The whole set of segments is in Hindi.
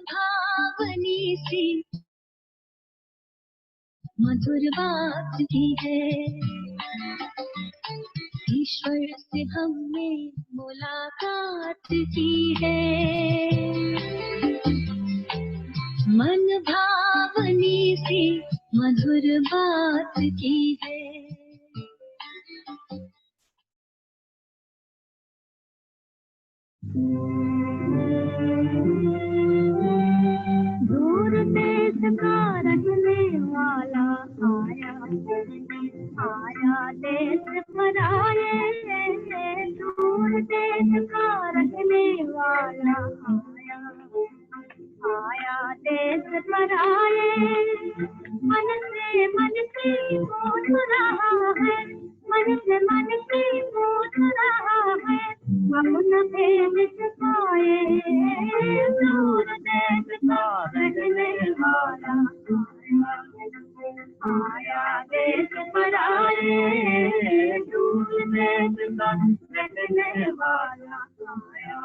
भावनी सी मधुर बात की है, ईश्वर से हमने मुलाकात की है। मन भावनी सी मधुर बात की है। दूर देश का रहने वाला आया, आया देश पर आए। दूर देश का रहने वाला आया, आया देश पर आए। मन से मन की पूछ रहा है, मन से मन की पूछ रहा है, हम न भेज पाए। दूर देश का रहने वाला आया देश पर आए। दूर देश का रहने वाला आया।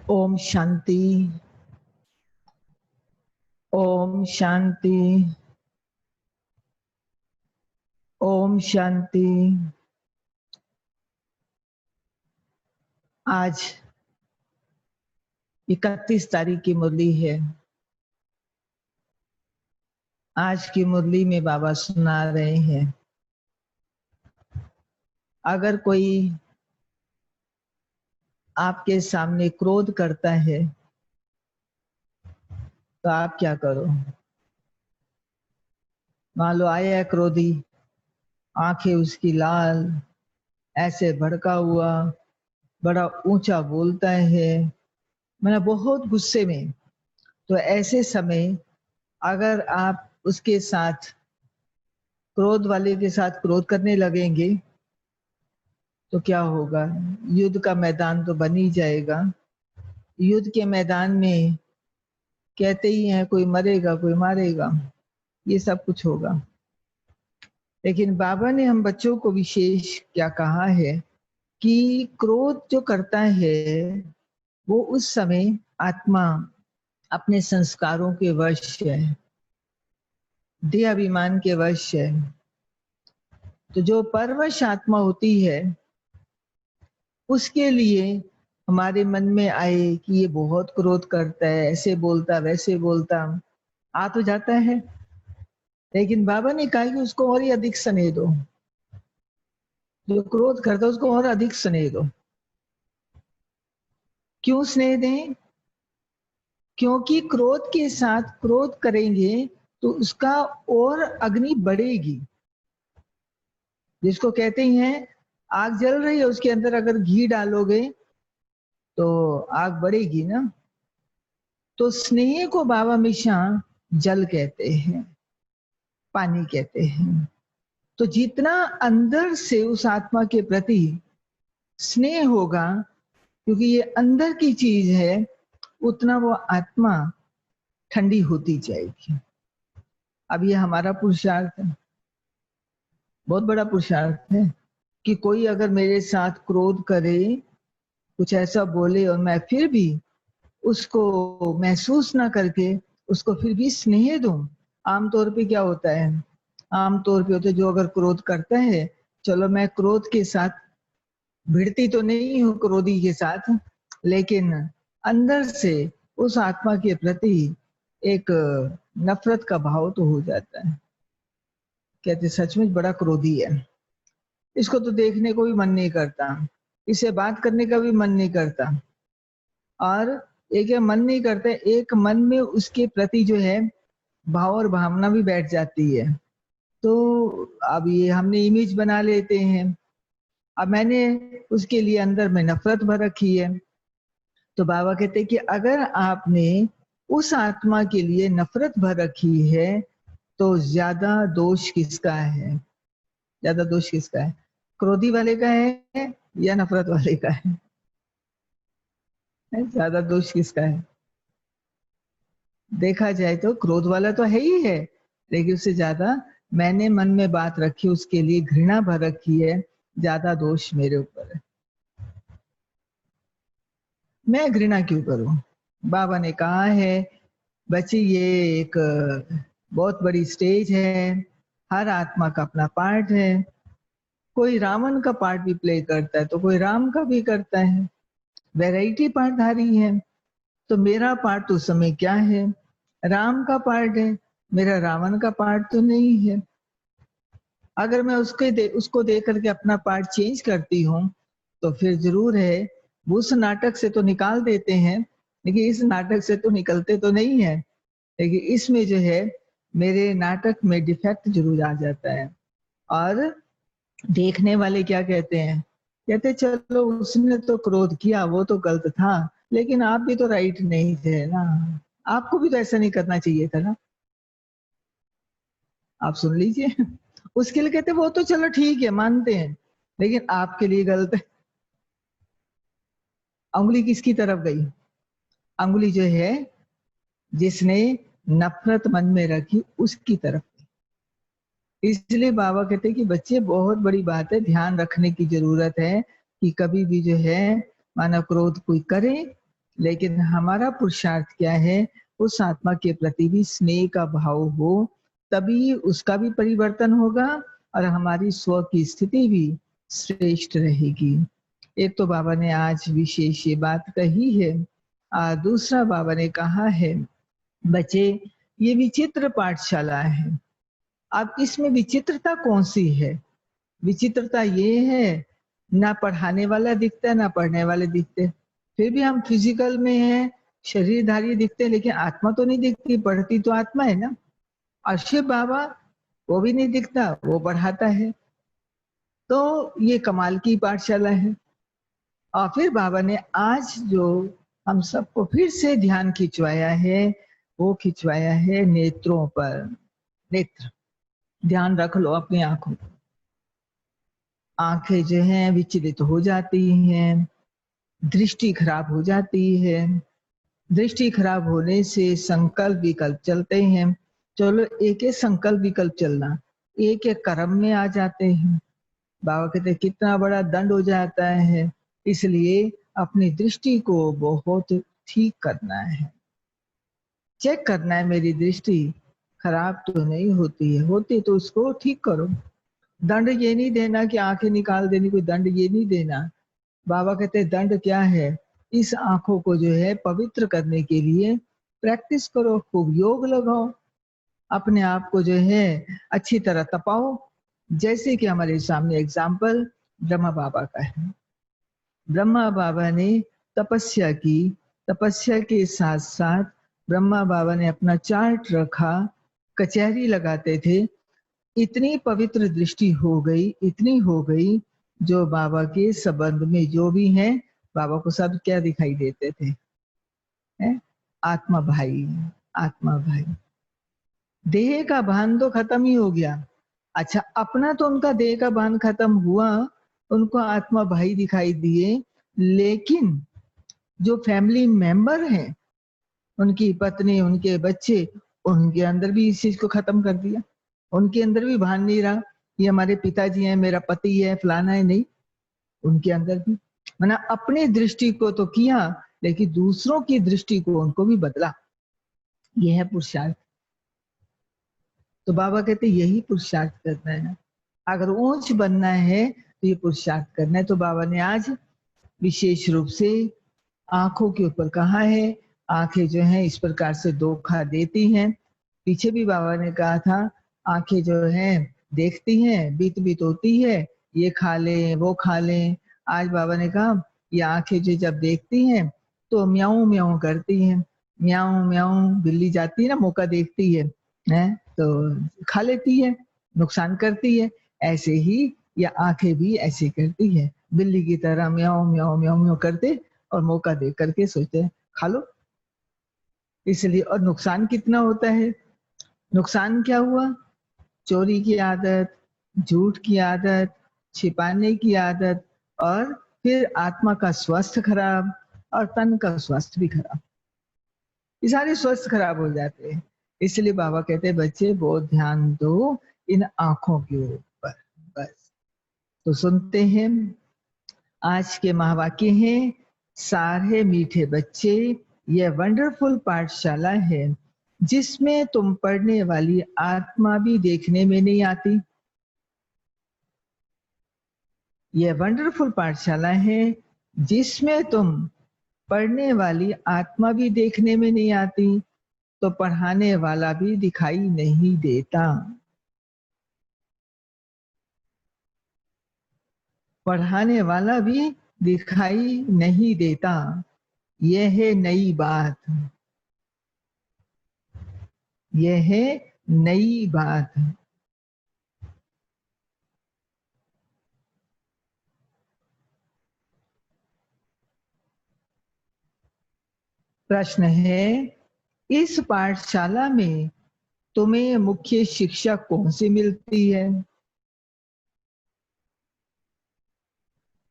ओम शांति, ओम शांति, ओम शांति। आज 31 तारीख की मुरली है। आज की मुरली में बाबा सुना रहे हैं, अगर कोई आपके सामने क्रोध करता है तो आप क्या करो। मान लो आया क्रोधी, आंखें उसकी लाल, ऐसे भड़का हुआ, बड़ा ऊंचा बोलता है, मैंने बहुत गुस्से में। तो ऐसे समय अगर आप उसके साथ, क्रोध वाले के साथ क्रोध करने लगेंगे तो क्या होगा। युद्ध का मैदान तो बन ही जाएगा। युद्ध के मैदान में कहते ही हैं कोई मरेगा कोई मारेगा, ये सब कुछ होगा। लेकिन बाबा ने हम बच्चों को विशेष क्या कहा है कि क्रोध जो करता है वो उस समय आत्मा अपने संस्कारों के वश है, देह अभिमान के वश है। तो जो परवश आत्मा होती है उसके लिए हमारे मन में आए कि ये बहुत क्रोध करता है, ऐसे बोलता वैसे बोलता, आ तो जाता है। लेकिन बाबा ने कहा कि उसको और ही अधिक स्नेह दो, जो क्रोध करता है उसको और अधिक स्नेह दो। क्यों स्नेह दें? क्योंकि क्रोध के साथ क्रोध करेंगे तो उसका और अग्नि बढ़ेगी। जिसको कहते हैं आग जल रही है, उसके अंदर अगर घी डालोगे तो आग बढ़ेगी ना। तो स्नेह को बाबा हमेशा जल कहते हैं, पानी कहते हैं। तो जितना अंदर से उस आत्मा के प्रति स्नेह होगा, क्योंकि ये अंदर की चीज है, उतना वो आत्मा ठंडी होती जाएगी। अब ये हमारा पुरुषार्थ है, बहुत बड़ा पुरुषार्थ है कि कोई अगर मेरे साथ क्रोध करे, कुछ ऐसा बोले और मैं फिर भी उसको महसूस ना करके उसको फिर भी स्नेह दूं। आमतौर पे क्या होता है, आमतौर पे होता है जो अगर क्रोध करता है, चलो मैं क्रोध के साथ भिड़ती तो नहीं हूँ क्रोधी के साथ, लेकिन अंदर से उस आत्मा के प्रति एक नफरत का भाव तो हो जाता है। कहते सचमुच बड़ा क्रोधी है, इसको तो देखने को भी मन नहीं करता, इससे बात करने का भी मन नहीं करता। और एक ये मन नहीं करता, एक मन में उसके प्रति जो है भाव और भावना भी बैठ जाती है। तो अब ये हमने इमेज बना लेते हैं, अब मैंने उसके लिए अंदर में नफरत भर रखी है। तो बाबा कहते हैं कि अगर आपने उस आत्मा के लिए नफरत भर रखी है तो ज्यादा दोष किसका है? ज्यादा दोष किसका है? क्रोधी वाले का है या नफरत वाले का है? ज्यादा दोष किसका है? देखा जाए तो क्रोध वाला तो है ही है, लेकिन उससे ज्यादा मैंने मन में बात रखी, उसके लिए घृणा भर रखी है, ज्यादा दोष मेरे ऊपर है। मैं घृणा क्यों करूं? बाबा ने कहा है बच्चे ये एक बहुत बड़ी स्टेज है, हर आत्मा का अपना पार्ट है। कोई रावण का पार्ट भी प्ले करता है तो कोई राम का भी करता है, वैरायटी पार्टधारी है। तो मेरा पार्ट तो उस समय क्या है? राम का पार्ट है, मेरा रावण का पार्ट तो नहीं है। अगर मैं उसको देख करके अपना पार्ट चेंज करती हूँ तो फिर जरूर है वो उस नाटक से तो निकाल देते हैं, लेकिन इस नाटक से तो निकलते तो नहीं है। लेकिन इसमें जो है मेरे नाटक में डिफेक्ट जरूर आ जाता है। और देखने वाले क्या कहते हैं? कहते चलो उसने तो क्रोध किया, वो तो गलत था, लेकिन आप भी तो राइट नहीं थे ना, आपको भी तो ऐसा नहीं करना चाहिए था ना। आप सुन लीजिए, उसके लिए कहते वो तो चलो ठीक है मानते हैं, लेकिन आपके लिए गलत है। अंगुली किसकी तरफ गई? अंगुली जो है जिसने नफरत मन में रखी उसकी तरफ। इसलिए बाबा कहते हैं कि बच्चे बहुत बड़ी बात है, ध्यान रखने की जरूरत है कि कभी भी जो है मानव क्रोध कोई करे, लेकिन हमारा पुरुषार्थ क्या है? उस आत्मा के प्रति भी स्नेह का भाव हो, तभी उसका भी परिवर्तन होगा और हमारी स्व की स्थिति भी श्रेष्ठ रहेगी। एक तो बाबा ने आज विशेष ये बात कही है। दूसरा बाबा ने कहा है बच्चे ये विचित्र पाठशाला है। अब इसमें विचित्रता कौन सी है? विचित्रता ये है ना पढ़ाने वाला दिखता है ना पढ़ने वाले दिखते, फिर भी हम फिजिकल में है, शरीरधारी दिखते हैं, लेकिन आत्मा तो नहीं दिखती, पढ़ती तो आत्मा है ना। और शिव बाबा वो भी नहीं दिखता, वो पढ़ाता है। तो ये कमाल की पाठशाला है। और फिर बाबा ने आज जो हम सबको फिर से ध्यान खिंचवाया है, वो खिंचवाया है नेत्रों पर। नेत्र ध्यान रख लो अपनी आंखों पर। आंखें जो हैं विचलित हो जाती हैं, दृष्टि खराब हो जाती है। दृष्टि खराब होने से संकल्प विकल्प चलते हैं। चलो एक एक संकल्प विकल्प चलना एक एक कर्म में आ जाते हैं। बाबा कहते हैं कितना बड़ा दंड हो जाता है, इसलिए अपनी दृष्टि को बहुत ठीक करना है, चेक करना है मेरी दृष्टि खराब तो नहीं होती है, होती तो उसको ठीक करो। दंड ये नहीं देना कि आंखें निकाल देनी, कोई दंड ये नहीं देना। बाबा कहते हैं दंड क्या है? इस आंखों को जो है पवित्र करने के लिए प्रैक्टिस करो, खूब योग लगाओ, अपने आप को जो है अच्छी तरह तपाओ। जैसे कि हमारे सामने एग्जाम्पल ब्रह्मा बाबा का है। ब्रह्मा बाबा ने तपस्या की, तपस्या के साथ साथ ब्रह्मा बाबा ने अपना चार्ट रखा, कचहरी लगाते थे। इतनी पवित्र दृष्टि हो गई, इतनी हो गई, जो बाबा के संबंध में जो भी है बाबा को सब क्या दिखाई देते थे? है? आत्मा भाई, आत्मा भाई। देह का भान तो खत्म ही हो गया। अच्छा अपना तो उनका देह का भान खत्म हुआ, उनको आत्मा भाई दिखाई दिए, लेकिन जो फैमिली मेंबर हैं, उनकी पत्नी, उनके बच्चे, उनके अंदर भी इस चीज को खत्म कर दिया। उनके अंदर भी भान नहीं रहा ये हमारे पिताजी हैं, मेरा पति है, फलाना है, नहीं। उनके अंदर भी मैंने अपनी दृष्टि को तो किया, लेकिन दूसरों की दृष्टि को उनको भी बदला। यह है पुरुषार्थ। तो बाबा कहते यही पुरुषार्थ करना है। अगर ऊंच बनना है तो ये पुरुषार्थ करना है। तो बाबा ने आज विशेष रूप से आंखों के ऊपर कहा है। आंखें जो हैं इस प्रकार से धोखा देती हैं। पीछे भी बाबा ने कहा था आंखें जो है देखती हैं, बीत बीत होती है, ये खा लें वो खा लें। आज बाबा ने कहा ये आंखें जो जब देखती हैं तो म्याऊं म्याऊं करती हैं, म्याऊं म्याऊं। बिल्ली जाती है ना, मौका देखती है तो खा लेती है, नुकसान करती है। ऐसे ही ये आंखें भी ऐसे करती है, बिल्ली की तरह म्याऊं म्याऊं म्याऊं म्याऊं करते और मौका देख करके सोचते हैं खा लो। इसलिए और नुकसान कितना होता है। नुकसान क्या हुआ? चोरी की आदत, झूठ की आदत, छिपाने की आदत, और फिर आत्मा का स्वास्थ्य खराब और तन का स्वास्थ्य भी खराब। ये सारे स्वास्थ्य खराब हो जाते हैं। इसलिए बाबा कहते हैं बच्चे बहुत ध्यान दो इन आंखों के ऊपर। बस तो सुनते हैं आज के महावाक्य हैं, सारे मीठे बच्चे, यह वंडरफुल पाठशाला है जिसमें तुम पढ़ने वाली आत्मा भी देखने में नहीं आती। यह वंडरफुल पाठशाला है जिसमें तुम पढ़ने वाली आत्मा भी देखने में नहीं आती, तो पढ़ाने वाला भी दिखाई नहीं देता। पढ़ाने वाला भी दिखाई नहीं देता। यह है नई बात, यह है नई बात। प्रश्न है, इस पाठशाला में तुम्हें मुख्य शिक्षा कौन सी मिलती है?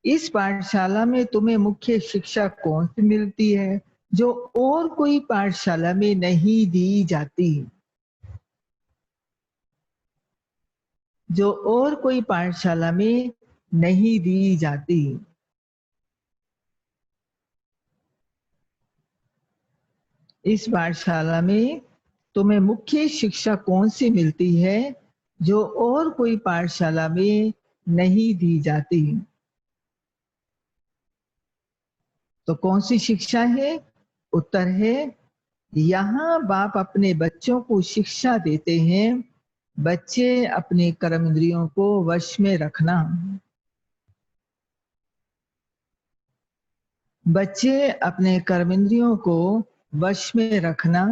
इस पाठशाला में तुम्हें मुख्य शिक्षा कौन सी मिलती है जो और कोई पाठशाला में नहीं दी जाती? जो और कोई पाठशाला में नहीं दी जाती। इस पाठशाला में तुम्हें मुख्य शिक्षा कौन सी मिलती है जो और कोई पाठशाला में नहीं दी जाती? तो कौन सी शिक्षा है? उत्तर है, यहाँ बाप अपने बच्चों को शिक्षा देते हैं, बच्चे अपने कर्म इंद्रियों को वश में रखना। बच्चे अपने कर्म इंद्रियों को वश में रखना।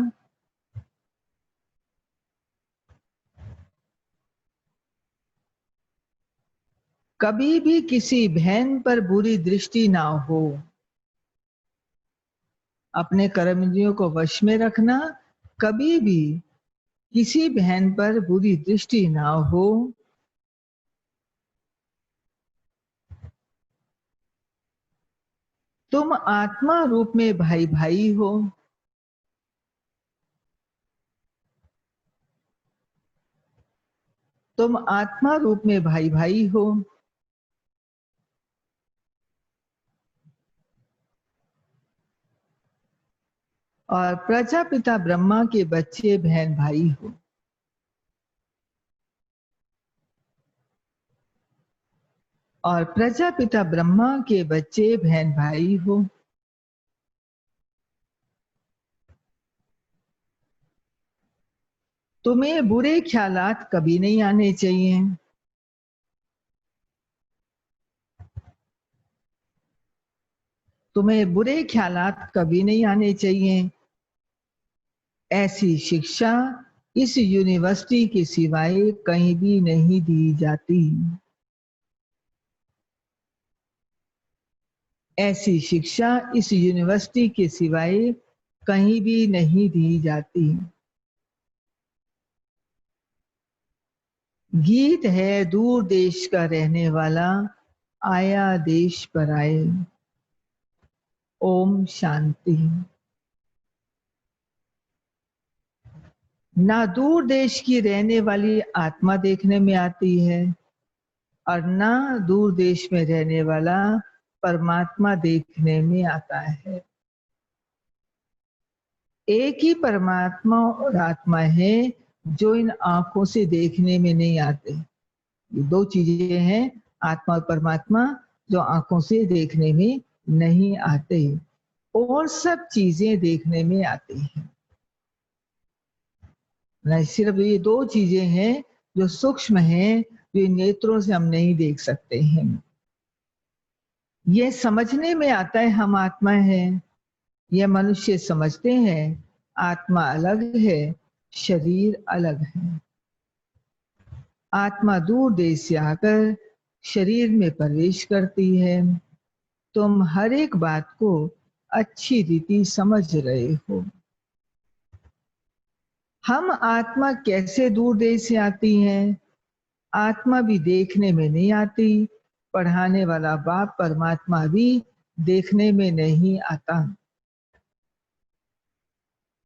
कभी भी किसी बहन पर बुरी दृष्टि ना हो। अपने कर्म इंद्रियों को वश में रखना, कभी भी किसी बहन पर बुरी दृष्टि ना हो। तुम आत्मा रूप में भाई भाई हो। तुम आत्मा रूप में भाई भाई हो। और प्रजापिता ब्रह्मा के बच्चे बहन भाई हो। और प्रजापिता ब्रह्मा के बच्चे बहन भाई हो। तुम्हें बुरे ख्यालात कभी नहीं आने चाहिए। तुम्हें बुरे ख्यालात कभी नहीं आने चाहिए। ऐसी शिक्षा इस यूनिवर्सिटी के सिवाय कहीं भी नहीं दी जाती। ऐसी शिक्षा इस यूनिवर्सिटी के सिवाय कहीं भी नहीं दी जाती। गीत है दूर देश का रहने वाला, आया देश पर आए। ओम शांति। ना दूर देश की रहने वाली आत्मा देखने में आती है और ना दूर देश में रहने वाला परमात्मा देखने में आता है। एक ही परमात्मा और आत्मा है जो इन आंखों से देखने में नहीं आते। ये दो चीजें हैं, आत्मा और परमात्मा, जो आंखों से देखने में नहीं आते, और सब चीजें देखने में आती हैं। नहीं, सिर्फ ये दो चीजें हैं जो सूक्ष्म हैं, जो नेत्रों से हम नहीं देख सकते हैं। ये समझने में आता है हम आत्मा हैं। ये मनुष्य समझते हैं आत्मा अलग है, शरीर अलग है। आत्मा दूर देश से आकर शरीर में प्रवेश करती है। तुम हर एक बात को अच्छी रीति समझ रहे हो। हम आत्मा कैसे दूर देश से आती हैं? आत्मा भी देखने में नहीं आती, पढ़ाने वाला बाप परमात्मा भी देखने में नहीं आता।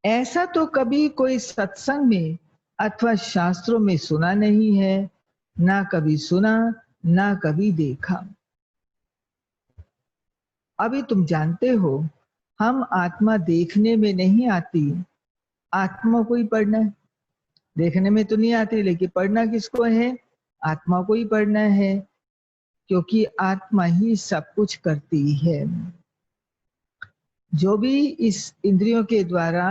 ऐसा तो कभी कोई सत्संग में अथवा शास्त्रों में सुना नहीं है, ना कभी सुना, ना कभी देखा। अभी तुम जानते हो, हम आत्मा देखने में नहीं आती, आत्मा को ही पढ़ना है। देखने में तो नहीं आती, लेकिन पढ़ना किसको है? आत्मा को ही पढ़ना है, क्योंकि आत्मा ही सब कुछ करती है। जो भी इस इंद्रियों के द्वारा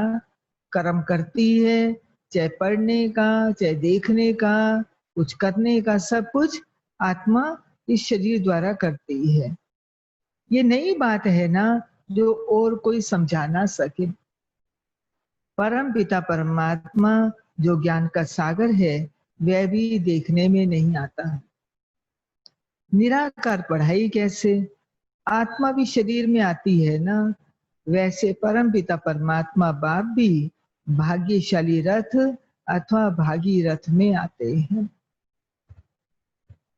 कर्म करती है, चाहे पढ़ने का, चाहे देखने का, कुछ करने का, सब कुछ आत्मा इस शरीर द्वारा करती है। ये नई बात है ना, जो और कोई समझा ना सके। परम पिता परमात्मा जो ज्ञान का सागर है, वह भी देखने में नहीं आता। निराकार पढ़ाई कैसे? आत्मा भी शरीर में आती है ना, वैसे परम पिता परमात्मा बाप भी भाग्यशाली रथ अथवा भागीरथ में आते हैं।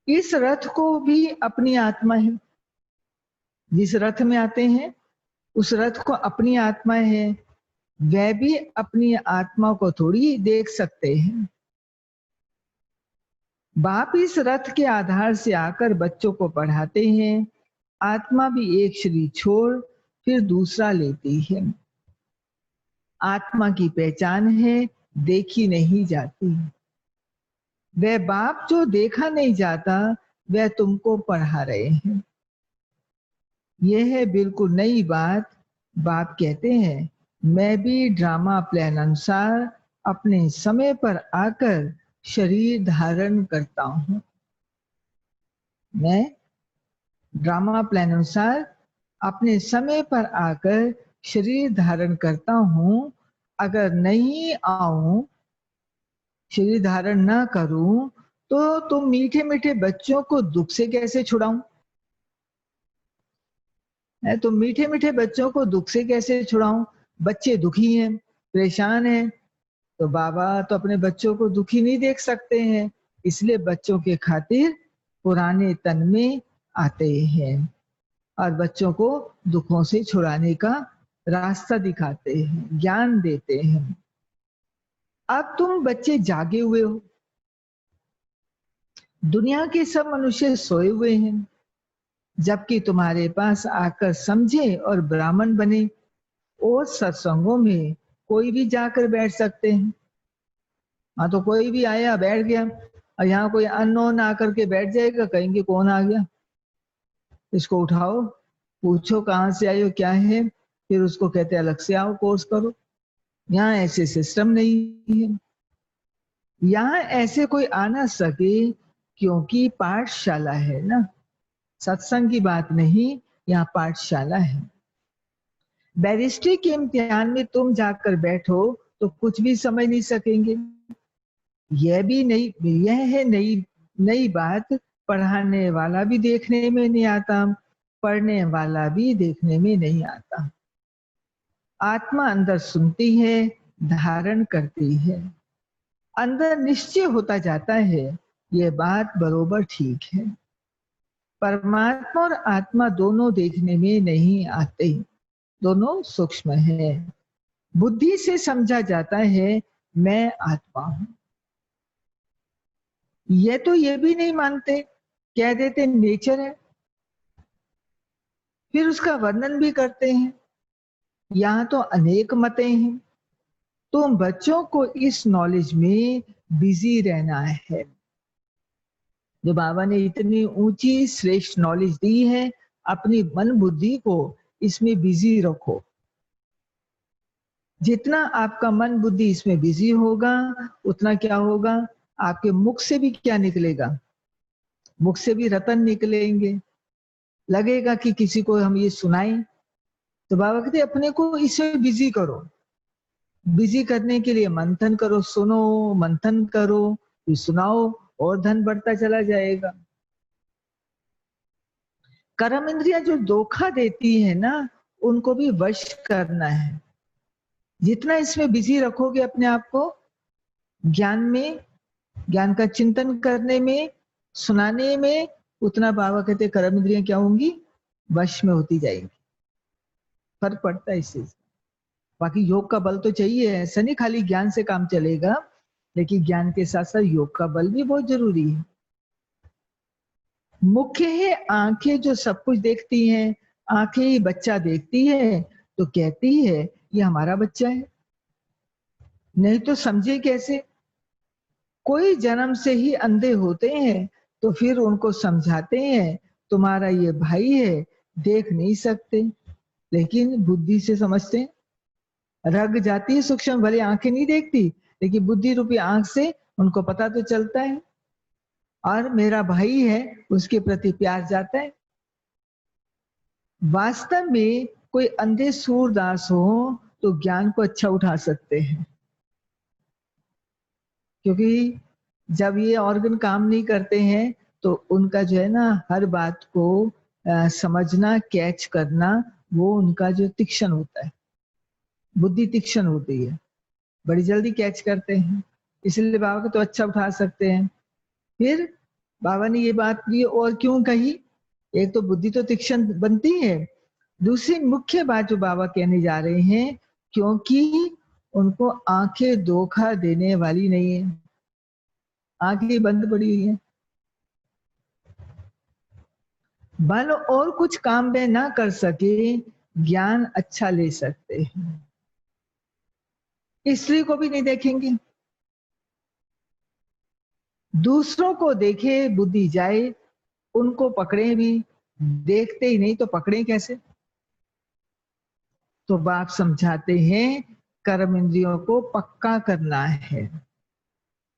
इस रथ को भी अपनी आत्मा है। जिस रथ में आते हैं उस रथ को अपनी आत्मा है। वह भी अपनी आत्मा को थोड़ी देख सकते हैं। बाप इस रथ के आधार से आकर बच्चों को पढ़ाते हैं। आत्मा भी एक शरीर छोड़ फिर दूसरा लेती है। आत्मा की पहचान है देखी नहीं जाती। वह बाप जो देखा नहीं जाता, वह तुमको पढ़ा रहे हैं। यह है बिल्कुल नई बात। बाप कहते हैं, मैं भी ड्रामा प्लान अनुसार अपने समय पर आकर शरीर धारण करता हूं। मैं ड्रामा प्लान अनुसार अपने समय पर आकर शरीर धारण करता हूं। अगर नहीं आऊं, शरीर धारण ना करूं, तो तुम मीठे मीठे बच्चों को दुख से कैसे छुड़ाऊं? तो मीठे मीठे बच्चों को दुख से कैसे छुड़ाऊं? बच्चे दुखी हैं, परेशान हैं, तो बाबा तो अपने बच्चों को दुखी नहीं देख सकते हैं, इसलिए बच्चों के खातिर पुराने तन में आते हैं और बच्चों को दुखों से छुड़ाने का रास्ता दिखाते हैं, ज्ञान देते हैं। अब तुम बच्चे जागे हुए हो, दुनिया के सब मनुष्य सोए हुए हैं, जबकि तुम्हारे पास आकर समझे और ब्राह्मण बने। और सत्संगों में कोई भी जाकर बैठ सकते हैं। हाँ, तो कोई भी आया बैठ गया, और यहाँ कोई अननोन आकर के बैठ जाएगा, कहेंगे कौन आ गया, इसको उठाओ, पूछो कहाँ से आए हो, क्या है, फिर उसको कहते अलग से आओ, कोर्स करो। यहाँ ऐसे सिस्टम नहीं है। यहाँ ऐसे कोई आ ना सके, क्योंकि पाठशाला है ना, सत्संग की बात नहीं, यहाँ पाठशाला है। बैरिस्ट्री के इम्तिहान में तुम जाकर बैठो तो कुछ भी समझ नहीं सकेंगे। यह भी नहीं, यह है नई बात। पढ़ाने वाला भी देखने में नहीं आता, पढ़ने वाला भी देखने में नहीं आता। आत्मा अंदर सुनती है, धारण करती है, अंदर निश्चय होता जाता है। यह बात बरोबर ठीक है। परमात्मा और आत्मा दोनों देखने में नहीं आते, दोनों सूक्ष्म है। बुद्धि से समझा जाता है मैं आत्मा हूं। ये तो ये भी नहीं मानते, कह देते नेचर है, फिर उसका वर्णन भी करते हैं। यहाँ तो अनेक मतें हैं। तो बच्चों को इस नॉलेज में बिजी रहना है। जो बाबा ने इतनी ऊंची श्रेष्ठ नॉलेज दी है, अपनी मन बुद्धि को इसमें बिजी रखो। जितना आपका मन बुद्धि इसमें बिजी होगा, उतना क्या होगा, आपके मुख से भी क्या निकलेगा, मुख से भी रतन निकलेंगे। लगेगा कि किसी को हम ये सुनाएं, तो बाबा कहते अपने को इसमें बिजी करो। बिजी करने के लिए मंथन करो, सुनो, मंथन करो, फिर सुनाओ, और धन बढ़ता चला जाएगा। कर्म इंद्रियां जो धोखा देती है ना, उनको भी वश करना है। जितना इसमें बिजी रखोगे अपने आप को, ज्ञान में, ज्ञान का चिंतन करने में, सुनाने में, उतना बाबा कहते कर्म इंद्रियां क्या होंगी, वश में होती जाएंगी। फर्क पड़ता है इस चीज। बाकी योग का बल तो चाहिए, ऐसा नहीं खाली ज्ञान से काम चलेगा, लेकिन ज्ञान के साथ साथ योग का बल भी बहुत जरूरी है। मुख्य है आंखें जो सब कुछ देखती हैं, आंखें ही बच्चा देखती है तो कहती है ये हमारा बच्चा है, नहीं तो समझे कैसे। कोई जन्म से ही अंधे होते हैं तो फिर उनको समझाते हैं तुम्हारा ये भाई है, देख नहीं सकते, लेकिन बुद्धि से समझते हैं। रग जाती है सूक्ष्म, भले आंखें नहीं देखती, लेकिन बुद्धि रूपी आंख से उनको पता तो चलता है, और मेरा भाई है उसके प्रति प्यार जाता है। वास्तव में कोई अंधे सूरदास हो तो ज्ञान को अच्छा उठा सकते हैं, क्योंकि जब ये ऑर्गन काम नहीं करते हैं तो उनका जो है ना, हर बात को समझना, कैच करना, वो उनका जो तीक्ष्ण होता है, बुद्धि तीक्ष्ण होती है, बड़ी जल्दी कैच करते हैं। इसलिए बाबा को तो अच्छा उठा सकते हैं। फिर बाबा ने ये बात भी और क्यों कही, एक तो बुद्धि तो तीक्ष्ण बनती है, दूसरी मुख्य बात जो बाबा कहने जा रहे हैं, क्योंकि उनको आंखें धोखा देने वाली नहीं है, आंखें बंद पड़ी हुई है। बल और कुछ काम में ना कर सके, ज्ञान अच्छा ले सकते हैं। स्त्री को भी नहीं देखेंगे, दूसरों को देखे बुद्धि जाए, उनको पकड़े भी, देखते ही नहीं तो पकड़े कैसे। तो बाप समझाते हैं कर्म इंद्रियों को पक्का करना है,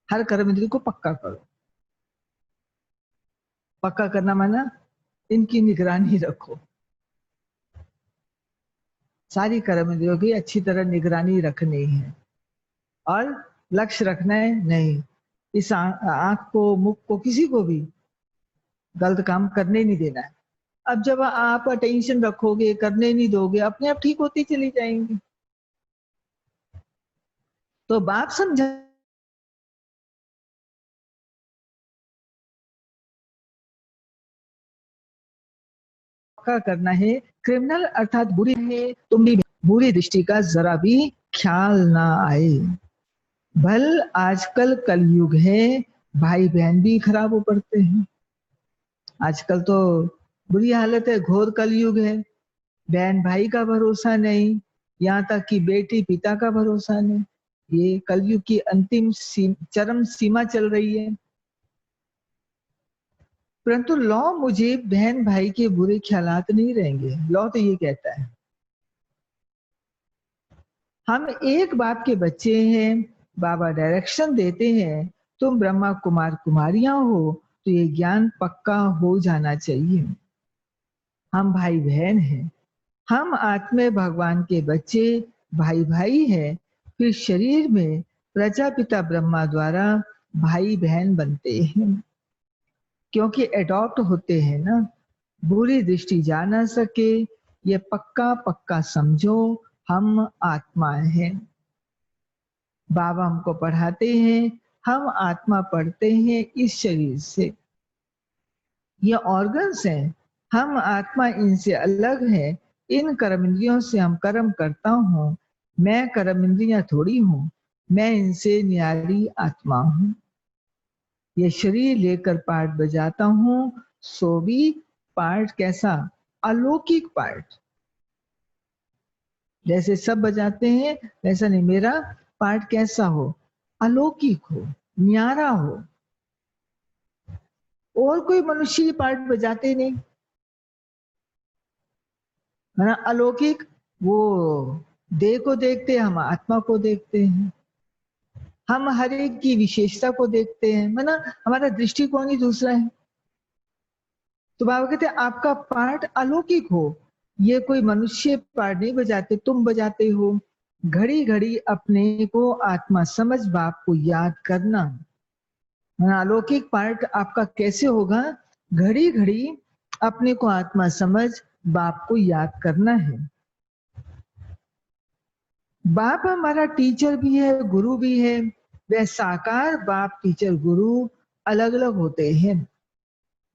हर कर्म इंद्रियों को पक्का करो। पक्का करना माना इनकी निगरानी रखो, सारी कर्म इंद्रियों की अच्छी तरह निगरानी रखनी है, और लक्ष्य रखना है नहीं, इस आंख को, मुख को, किसी को भी गलत काम करने नहीं देना है। अब जब आप अटेंशन रखोगे, करने नहीं दोगे, अपने आप ठीक होती चली जाएंगी। तो बाप समझा करना है, क्रिमिनल अर्थात बुरी है, तुम भी बुरी दृष्टि का जरा भी ख्याल ना आए। भल आजकल कलयुग है, भाई बहन भी खराब हो पड़ते हैं। आजकल तो बुरी हालत है, घोर कलयुग है, बहन भाई का भरोसा नहीं, यहाँ तक कि बेटी पिता का भरोसा नहीं। ये कलयुग की अंतिम चरम सीमा चल रही है। परंतु लॉ मुझे बहन भाई के बुरे ख्यालात नहीं रहेंगे, लॉ तो ये कहता है हम एक बाप के बच्चे हैं, बाबा डायरेक्शन देते हैं, तुम ब्रह्मा कुमार कुमारियां हो, तो ये ज्ञान पक्का हो जाना चाहिए। हम भाई बहन हैं, हम आत्मे भगवान के बच्चे, भाई भाई हैं, फिर शरीर में प्रजापिता ब्रह्मा द्वारा भाई बहन बनते हैं, क्योंकि एडॉप्ट होते हैं ना। बुरी दृष्टि जा ना सके, ये पक्का पक्का समझो, हम आत्मा हैं। बाबा हमको पढ़ाते हैं, हम आत्मा पढ़ते हैं इस शरीर से, ये ऑर्गन्स हैं, हम आत्मा इनसे अलग है। इन कर्म इंद्रियों से हम कर्म करता हूँ, मैं कर्म इंद्रियां थोड़ी हूँ, मैं इनसे न्यारी आत्मा हूँ। ये शरीर लेकर पार्ट बजाता हूँ, सो भी पार्ट कैसा, अलौकिक पार्ट। जैसे सब बजाते हैं वैसा नहीं, मेरा पार्ट कैसा हो, अलौकिक हो, न्यारा हो। और कोई मनुष्य ये पार्ट बजाते नहीं, है ना, अलौकिक, वो देह को देखते हैं, हम आत्मा को देखते हैं, हम हर एक की विशेषता को देखते हैं, माना हमारा दृष्टिकोण ही दूसरा है। तो बाबा कहते हैं आपका पार्ट अलौकिक हो, ये कोई मनुष्य पार्ट नहीं बजाते, तुम बजाते हो। घड़ी घड़ी अपने को आत्मा समझ बाप को याद करना। अलौकिक पार्ट आपका कैसे होगा? घड़ी घड़ी अपने को आत्मा समझ बाप को याद करना है। बाप हमारा टीचर भी है, गुरु भी है। वह साकार बाप टीचर गुरु अलग अलग होते हैं।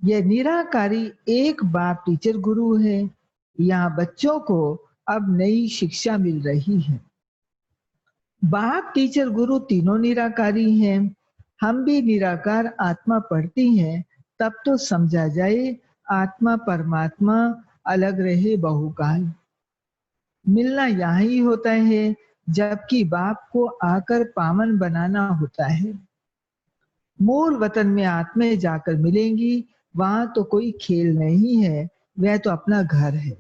यह निराकारी एक बाप टीचर गुरु है। यहाँ बच्चों को अब नई शिक्षा मिल रही है। बाप टीचर गुरु तीनों निराकारी हैं। हम भी निराकार आत्मा पढ़ती हैं, तब तो समझा जाए आत्मा परमात्मा अलग रहे बहुकाल। मिलना यहाँ ही होता है, जबकि बाप को आकर पावन बनाना होता है। मूल वतन में आत्माएं जाकर मिलेंगी, वहां तो कोई खेल नहीं है, वह तो अपना घर है।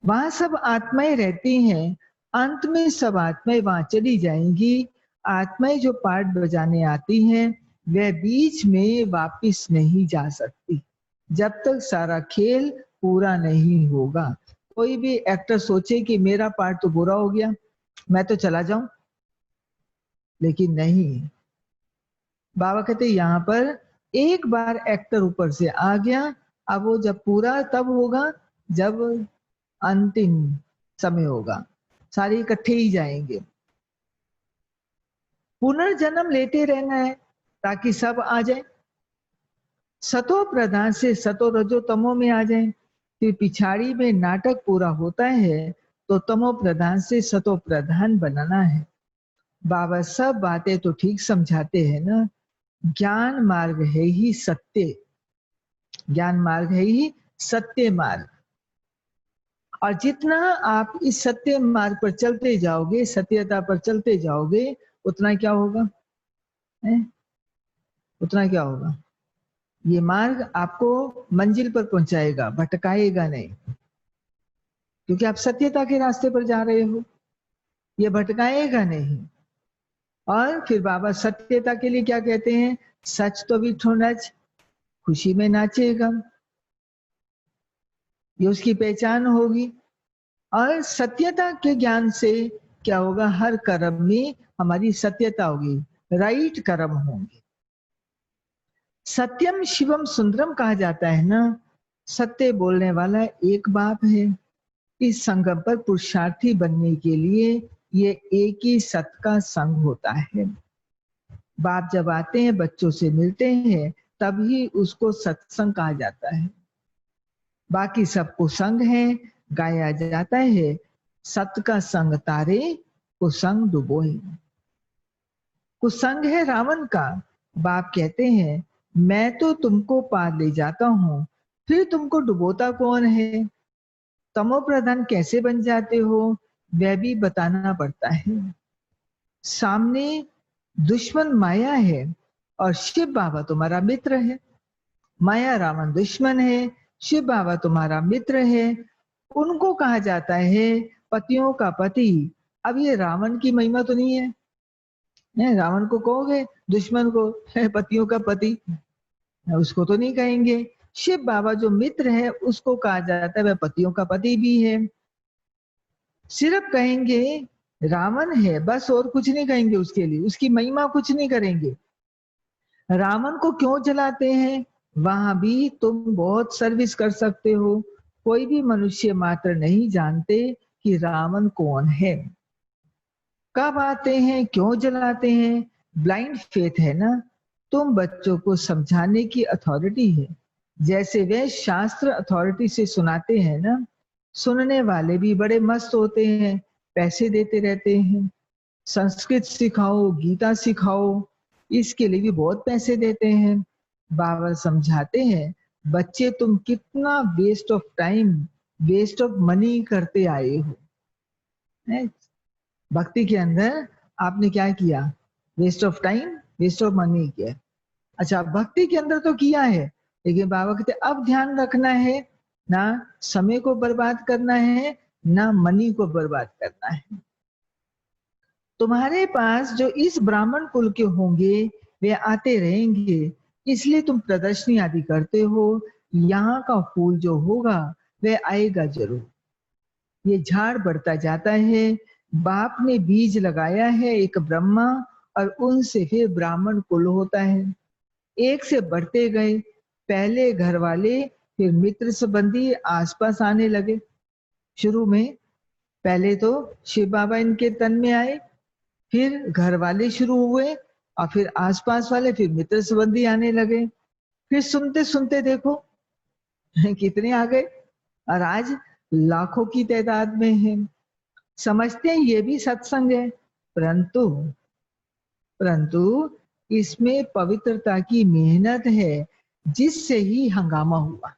वहां सब आत्माएं रहती हैं, अंत में सब आत्माएं वहां चली जाएंगी। आत्माएं जो पार्ट बजाने आती हैं, वह बीच में वापिस नहीं जा सकती, जब तक सारा खेल पूरा नहीं होगा। कोई भी एक्टर सोचे कि मेरा पार्ट तो बुरा हो गया, मैं तो चला जाऊं, लेकिन नहीं। बाबा कहते यहाँ पर एक बार एक्टर ऊपर से आ गया, अब वो जब पूरा तब होगा जब अंतिम समय होगा, सारे इकट्ठे ही जाएंगे। पुनर्जन्म लेते रहना है ताकि सब आ जाए। सतो प्रधान से सतो रजो तमो में आ जाए। फिर पिछाड़ी में नाटक पूरा होता है तो तमो प्रधान से सतो प्रधान बनाना है। बाबा सब बातें तो ठीक समझाते हैं ना। ज्ञान मार्ग है ही सत्य, ज्ञान मार्ग है ही सत्य मार्ग। और जितना आप इस सत्य मार्ग पर चलते जाओगे, सत्यता पर चलते जाओगे, उतना क्या होगा? उतना क्या होगा? ये मार्ग आपको मंजिल पर पहुंचाएगा, भटकाएगा नहीं, क्योंकि आप सत्यता के रास्ते पर जा रहे हो। ये भटकाएगा नहीं। और फिर बाबा सत्यता के लिए क्या कहते हैं? सच तो विठो नच, खुशी में नाचेगा, ये उसकी पहचान होगी। और सत्यता के ज्ञान से क्या होगा? हर कर्म में हमारी सत्यता होगी, राइट कर्म होंगे। सत्यम शिवम सुंदरम कहा जाता है ना। सत्य बोलने वाला एक बाप है। इस संगम पर पुरुषार्थी बनने के लिए ये एक ही सत का संग होता है। बाप जब आते हैं, बच्चों से मिलते हैं, तभी उसको सत्संग कहा जाता है। बाकी सबको संग है, गाया जाता है, सत का संग तारे को संग डुबोए। कुछ संग है रावण का। बाप कहते हैं मैं तो तुमको पार ले जाता हूं, फिर तुमको डुबोता कौन है? तमो प्रधान कैसे बन जाते हो, वह भी बताना पड़ता है। सामने दुश्मन माया है और शिव बाबा तुम्हारा मित्र है। माया रावण दुश्मन है, शिव बाबा तुम्हारा मित्र है। उनको कहा जाता है पतियों का पति। अब ये रावण की महिमा तो नहीं है, रावण को कहोगे दुश्मन को है पतियों का पति, उसको तो नहीं कहेंगे। शिव बाबा जो मित्र है उसको कहा जाता है वह पतियों का पति भी है। सिर्फ कहेंगे रावण है बस, और कुछ नहीं कहेंगे उसके लिए, उसकी महिमा कुछ नहीं करेंगे। रावण को क्यों जलाते हैं? वहां भी तुम बहुत सर्विस कर सकते हो। कोई भी मनुष्य मात्र नहीं जानते कि रावण कौन है। कब आते हैं, क्यों जलाते हैं? ब्लाइंड फेथ है ना। तुम बच्चों को समझाने की अथॉरिटी है। जैसे वे शास्त्र अथॉरिटी से सुनाते हैं ना, सुनने वाले भी बड़े मस्त होते हैं, पैसे देते रहते हैं। संस्कृत सिखाओ, गीता सिखाओ, इसके लिए भी बहुत पैसे देते हैं। बाबा समझाते हैं बच्चे तुम कितना waste of time, waste of money करते आए हो। भक्ति के अंदर आपने क्या किया? Waste of time, waste of money किया। अच्छा, भक्ति के अंदर तो किया है, लेकिन बाबा कहते अब ध्यान रखना है ना, समय को बर्बाद करना है ना मनी को बर्बाद करना है। तुम्हारे पास जो इस ब्राह्मण कुल के होंगे वे आते रहेंगे, इसलिए तुम प्रदर्शनी आदि करते हो। यहाँ का फूल जो होगा वह आएगा जरूर। ये झाड़ बढ़ता जाता है। बाप ने बीज लगाया है एक ब्रह्मा, और उनसे फिर ब्राह्मण कुल होता है। एक से बढ़ते गए, पहले घर वाले, फिर मित्र संबंधी आसपास आने लगे। शुरू में पहले तो शिव बाबा इनके तन में आए, फिर घर वाले शुरू हुए, और फिर आसपास वाले, फिर मित्र संबंधी आने लगे। फिर सुनते सुनते देखो कितने आ गए, और आज लाखों की तादाद में है। समझते हैं ये भी सत्संग है, परंतु इसमें पवित्रता की मेहनत है, जिससे ही हंगामा हुआ।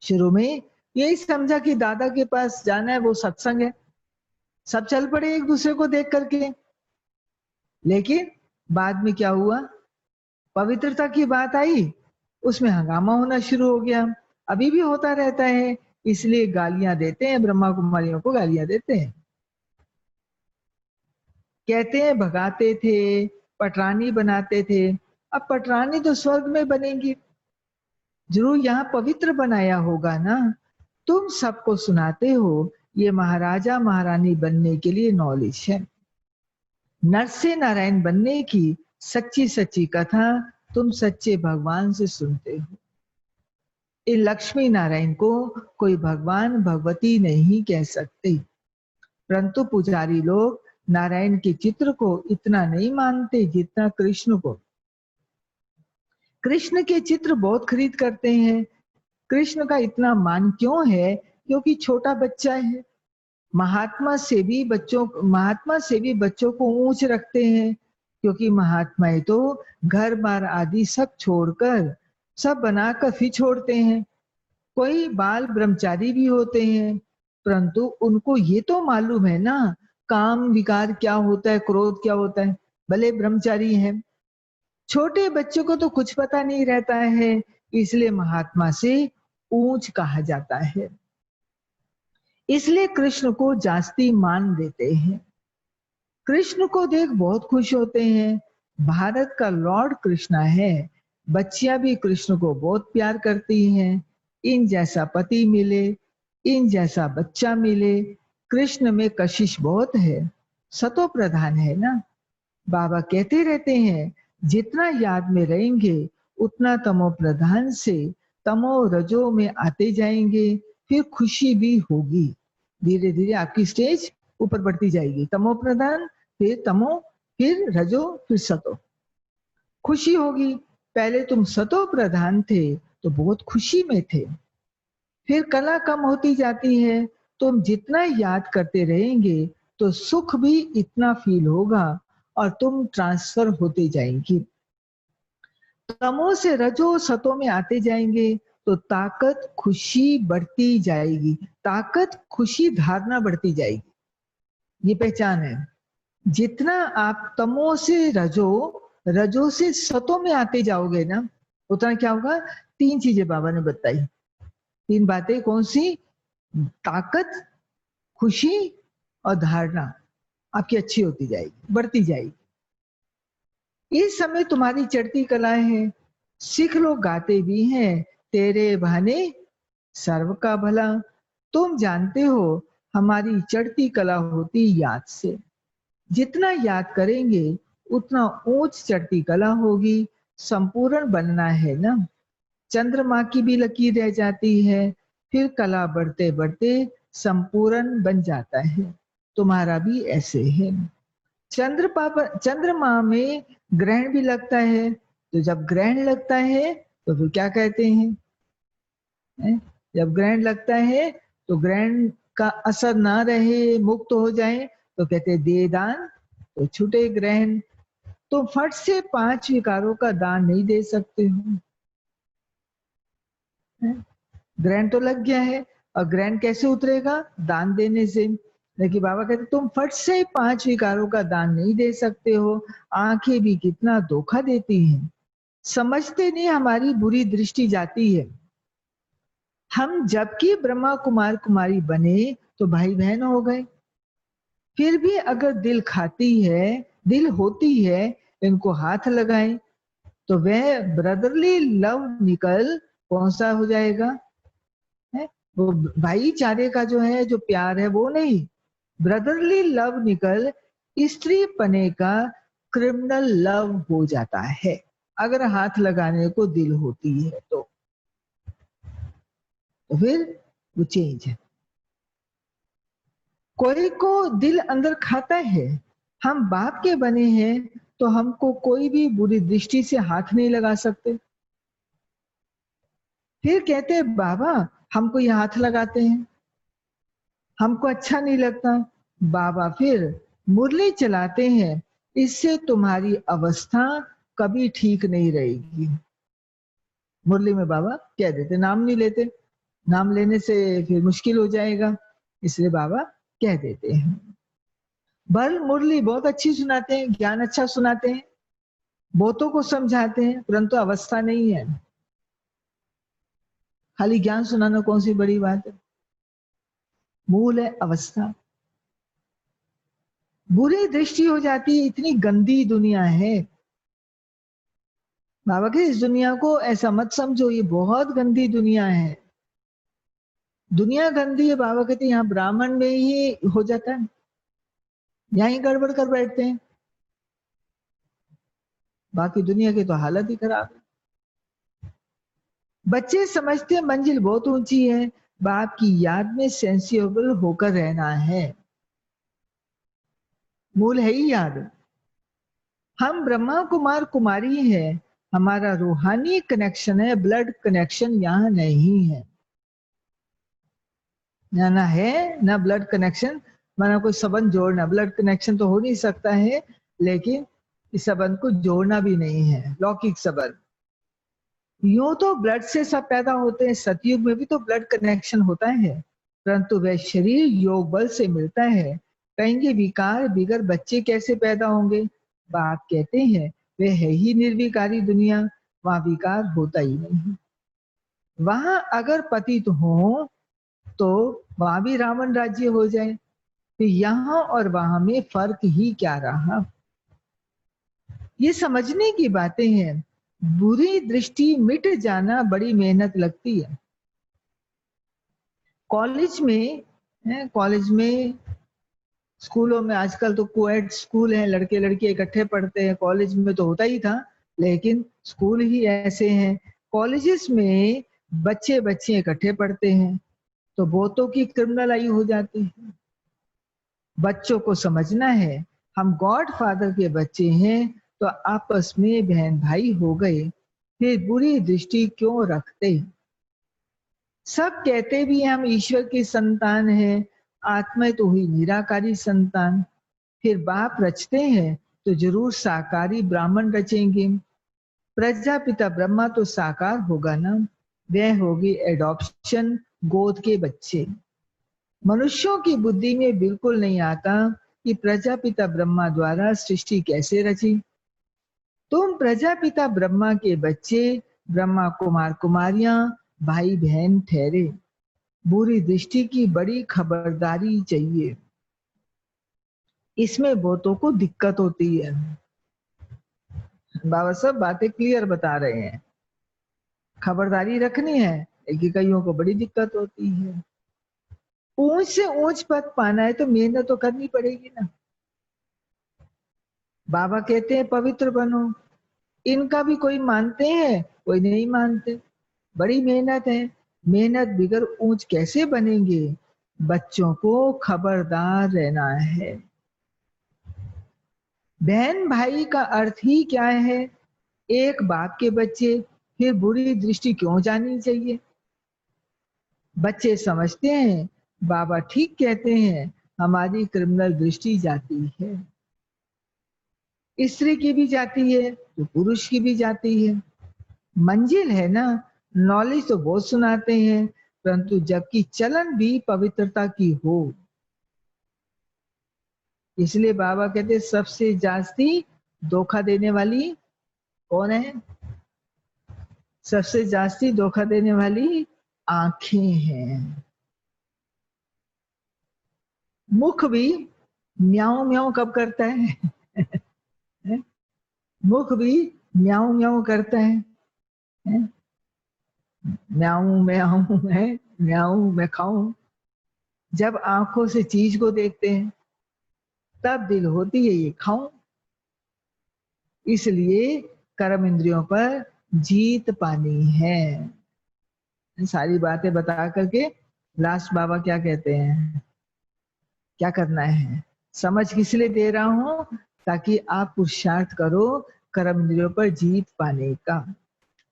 शुरू में यही समझा कि दादा के पास जाना है, वो सत्संग है, सब चल पड़े एक दूसरे को देख करके। लेकिन बाद में क्या हुआ, पवित्रता की बात आई, उसमें हंगामा होना शुरू हो गया। अभी भी होता रहता है, इसलिए गालियां देते हैं, ब्रह्मा कुमारियों को गालियां देते हैं। कहते हैं भगाते थे, पटरानी बनाते थे। अब पटरानी तो स्वर्ग में बनेंगी, जरूर यहाँ पवित्र बनाया होगा ना। तुम सबको सुनाते हो, ये महाराजा महारानी बनने के लिए नॉलेज है। नर से नारायण बनने की सच्ची सच्ची कथा तुम सच्चे भगवान से सुनते हो। इन लक्ष्मी नारायण को कोई भगवान भगवती नहीं कह सकते, परंतु पुजारी लोग नारायण के चित्र को इतना नहीं मानते जितना कृष्ण को। कृष्ण के चित्र बहुत खरीद करते हैं। कृष्ण का इतना मान क्यों है? क्योंकि छोटा बच्चा है। महात्मा से भी बच्चों को ऊंच रखते हैं, क्योंकि महात्माएं तो घर बार आदि सब छोड़कर, सब बनाकर फिर छोड़ते हैं। कोई बाल ब्रह्मचारी भी होते हैं, परंतु उनको ये तो मालूम है ना, काम विकार क्या होता है, क्रोध क्या होता है, भले ब्रह्मचारी हैं। छोटे बच्चों को तो कुछ पता नहीं रहता है, इसलिए महात्मा से ऊंच कहा जाता है। इसलिए कृष्ण को जास्ती मान देते हैं। कृष्ण को देख बहुत खुश होते हैं। भारत का लॉर्ड कृष्णा है। बच्चियां भी कृष्ण को बहुत प्यार करती हैं। इन जैसा पति मिले, इन जैसा बच्चा मिले। कृष्ण में कशिश बहुत है, सतो प्रधान है ना। बाबा कहते रहते हैं, जितना याद में रहेंगे उतना तमो प्रधान से तमो रजो में आते जाएंगे, फिर खुशी भी होगी। धीरे धीरे आपकी स्टेज ऊपर बढ़ती जाएगी। तमो प्रधान, फिर तमो, फिर रजो, फिर सतो। खुशी होगी। पहले तुम सतो प्रधान थे तो बहुत खुशी में थे, फिर कला कम होती जाती है। तुम जितना याद करते रहेंगे तो सुख भी इतना फील होगा, और तुम ट्रांसफर होते जाएंगे। तमो से रजो सतो में आते जाएंगे तो ताकत खुशी बढ़ती जाएगी। ताकत खुशी धारणा बढ़ती जाएगी, ये पहचान है। जितना आप तमो से रजो से सतो में आते जाओगे ना, उतना क्या होगा? 3 चीजें बाबा ने बताई। 3 बातें कौन सी? ताकत, खुशी और धारणा आपकी अच्छी होती जाएगी, बढ़ती जाएगी। इस समय तुम्हारी चढ़ती कलाएं हैं। सिख लोग गाते भी हैं, तेरे बहाने सर्व का भला। तुम जानते हो हमारी चढ़ती कला होती याद से। जितना याद करेंगे उतना ऊंच चढ़ती कला होगी। संपूर्ण बनना है ना। चंद्रमा की भी लकीर रह जाती है, फिर कला बढ़ते बढ़ते संपूर्ण बन जाता है। तुम्हारा भी ऐसे है। चंद्रमा में ग्रहण भी लगता है, तो जब ग्रहण लगता है तो फिर क्या कहते हैं? जब ग्रहण लगता है तो ग्रहण का असर ना रहे, मुक्त हो जाए, तो कहते हैं दे दान, तो छूटे ग्रहण। तो फट से 5 विकारों का दान नहीं दे सकते हो। ग्रहण तो लग गया है, और ग्रहण कैसे उतरेगा? दान देने से। लेकिन बाबा कहते तुम फट से 5 विकारों का दान नहीं दे सकते हो। आंखें भी कितना धोखा देती हैं, समझते नहीं, हमारी बुरी दृष्टि जाती है। हम जबकि ब्रह्मा कुमार कुमारी बने तो भाई बहन हो गए। फिर भी अगर दिल खाती है, दिल होती है, इनको हाथ लगाएं तो वह ब्रदरली लव निकल कौन सा हो जाएगा, है वो भाईचारे का जो है, जो प्यार है वो नहीं, ब्रदरली लव निकल स्त्री पने का क्रिमिनल लव हो जाता है, अगर हाथ लगाने को दिल होती है तो फिर वो चेंज है। कोई को दिल अंदर खाता है, हम बाप के बने हैं तो हमको कोई भी बुरी दृष्टि से हाथ नहीं लगा सकते। फिर कहते हैं बाबा हमको ये हाथ लगाते हैं, हमको अच्छा नहीं लगता। बाबा फिर मुरली चलाते हैं, इससे तुम्हारी अवस्था कभी ठीक नहीं रहेगी। मुरली में बाबा कह देते, नाम नहीं लेते, नाम लेने से फिर मुश्किल हो जाएगा, इसलिए बाबा कह देते हैं। भल मुरली बहुत अच्छी सुनाते हैं, ज्ञान अच्छा सुनाते हैं, बहुतों को समझाते हैं, परंतु अवस्था नहीं है। खाली ज्ञान सुनाना कौन सी बड़ी बात है, मूल है अवस्था। बुरी दृष्टि हो जाती है, इतनी गंदी दुनिया है। बाबा के इस दुनिया को ऐसा मत समझो, ये बहुत गंदी दुनिया है। दुनिया गंदी है, बाबा कहते हैं यहाँ ब्राह्मण में ही हो जाता है, यहाँ ही गड़बड़ कर बैठते हैं, बाकी दुनिया की तो हालत ही खराब है। बच्चे समझते हैं मंजिल बहुत ऊंची है, बाप की याद में सेंसिबल होकर रहना है, मूल है ही याद। हम ब्रह्मा कुमार कुमारी है, हमारा रूहानी कनेक्शन है, ब्लड कनेक्शन यहाँ नहीं है। ना है ना ब्लड कनेक्शन, माना कोई संबंध जोड़ना, ब्लड कनेक्शन तो हो नहीं सकता है, लेकिन इस संबंध को जोड़ना भी नहीं है, लौकिक संबंध। यूं तो ब्लड से सब पैदा होते हैं, सतयुग में भी तो ब्लड कनेक्शन होता है, परंतु वह शरीर योग बल से मिलता है। कहेंगे विकार बिगर बच्चे कैसे पैदा होंगे, बाप कहते हैं वह है ही निर्विकारी दुनिया, वहां विकार होता ही नहीं। वहां अगर पतित हो तो वहां भी रावण राज्य हो जाए, तो यहाँ और वहां में फर्क ही क्या रहा। ये समझने की बातें हैं। बुरी दृष्टि मिट जाना बड़ी मेहनत लगती है। कॉलेज में स्कूलों में आजकल तो कोएड स्कूल है, लड़के लड़के इकट्ठे पढ़ते हैं, कॉलेज में तो होता ही था, लेकिन स्कूल ही ऐसे हैं। कॉलेजेस में बच्चे बच्चे इकट्ठे पढ़ते हैं तो बहुतों की क्रिमिनल आई हो जाती है। बच्चों को समझना है हम गॉड फादर के बच्चे हैं तो आपस में बहन भाई हो गए, फिर बुरी दृष्टि क्यों रखते। सब कहते भी हम ईश्वर की संतान हैं, आत्मा तो हुई निराकारी संतान, फिर बाप रचते हैं तो जरूर साकारी ब्राह्मण रचेंगे। प्रजापिता ब्रह्मा तो साकार होगा ना, वह होगी एडॉप्शन, गोद के बच्चे। मनुष्यों की बुद्धि में बिल्कुल नहीं आता कि प्रजापिता ब्रह्मा द्वारा सृष्टि कैसे रची। तुम प्रजापिता ब्रह्मा के बच्चे, ब्रह्मा कुमार कुमारियां भाई बहन ठहरे। बुरी दृष्टि की बड़ी खबरदारी चाहिए, इसमें बहुतों को दिक्कत होती है। बाबा सब बातें क्लियर बता रहे हैं, खबरदारी रखनी है, लेकिन कईयों को बड़ी दिक्कत होती है। ऊंच से ऊंच पद पाना है तो मेहनत तो करनी पड़ेगी ना। बाबा कहते हैं पवित्र बनो, इनका भी कोई मानते हैं कोई नहीं मानते, बड़ी मेहनत है। मेहनत बिगर ऊंच कैसे बनेंगे, बच्चों को खबरदार रहना है। बहन भाई का अर्थ ही क्या है, एक बाप के बच्चे, फिर बुरी दृष्टि क्यों जानी चाहिए। बच्चे समझते हैं बाबा ठीक कहते हैं, हमारी क्रिमिनल दृष्टि जाती है, स्त्री की भी जाती है तो पुरुष की भी जाती है। मंजिल है ना, नॉलेज तो बहुत सुनाते हैं, परंतु जबकि चलन भी पवित्रता की हो। इसलिए बाबा कहते सबसे जास्ती धोखा देने वाली कौन है, सबसे जास्ती धोखा देने वाली आंखें हैं। मुख भी म्याऊं म्याऊं कब करता है? मुख भी म्याऊं म्याऊं करता है? म्याऊं म्याऊं है, म्याऊं मैं खाऊं। जब आंखों से चीज को देखते हैं तब दिल होती है ये खाऊं। इसलिए कर्म इंद्रियों पर जीत पानी है। सारी बातें बता करके लास्ट बाबा क्या कहते हैं, क्या करना है? समझ किस लिए दे रहा हूं? ताकि आप पुरुषार्थ करो कर्म इंद्रियों पर जीत पाने का।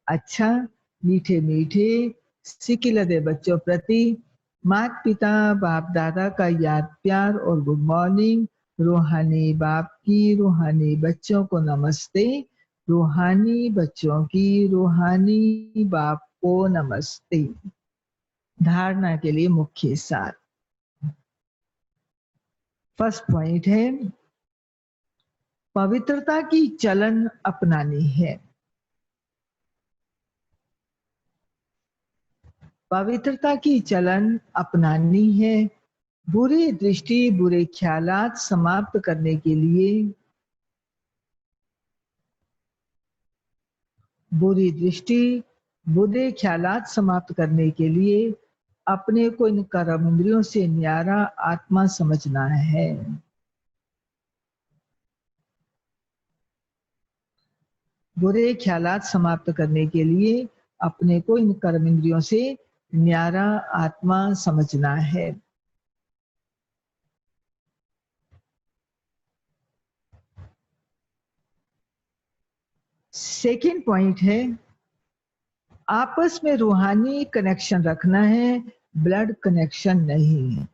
अच्छा, मीठे मीठे सिकिलदे बच्चों प्रति माता पिता बाप दादा का याद प्यार और गुड मॉर्निंग। रूहानी बाप की रूहानी बच्चों को नमस्ते। रूहानी बच्चों की रूहानी बाप को नमस्ते। धारणा के लिए मुख्य सार। फर्स्ट पॉइंट है पवित्रता की चलन अपनानी है। पवित्रता की चलन अपनानी है। बुरी दृष्टि बुरे ख्यालात समाप्त करने के लिए, बुरी दृष्टि बुरे ख्यालात समाप्त करने के लिए अपने को इन कर्म इंद्रियों से न्यारा आत्मा समझना है। बुरे ख्यालात समाप्त करने के लिए अपने को इन कर्म इंद्रियों से न्यारा आत्मा समझना है। सेकंड पॉइंट है आपस में रूहानी कनेक्शन रखना है, ब्लड कनेक्शन नहीं।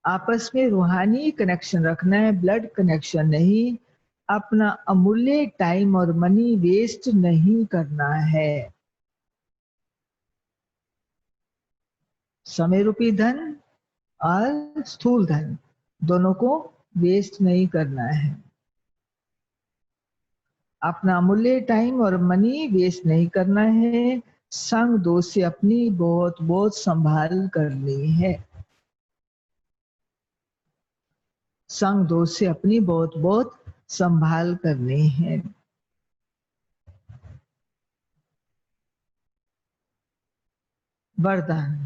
आपस में रूहानी कनेक्शन रखना है, ब्लड कनेक्शन नहीं। अपना अमूल्य टाइम और मनी वेस्ट नहीं करना है। समय रूपी धन और स्थूल धन दोनों को वेस्ट नहीं करना है। अपना अमूल्य टाइम और मनी वेस्ट नहीं करना है। संग दोष से अपनी बहुत बहुत संभाल करनी है। संग दोष से अपनी बहुत बहुत संभाल करनी है। वरदान।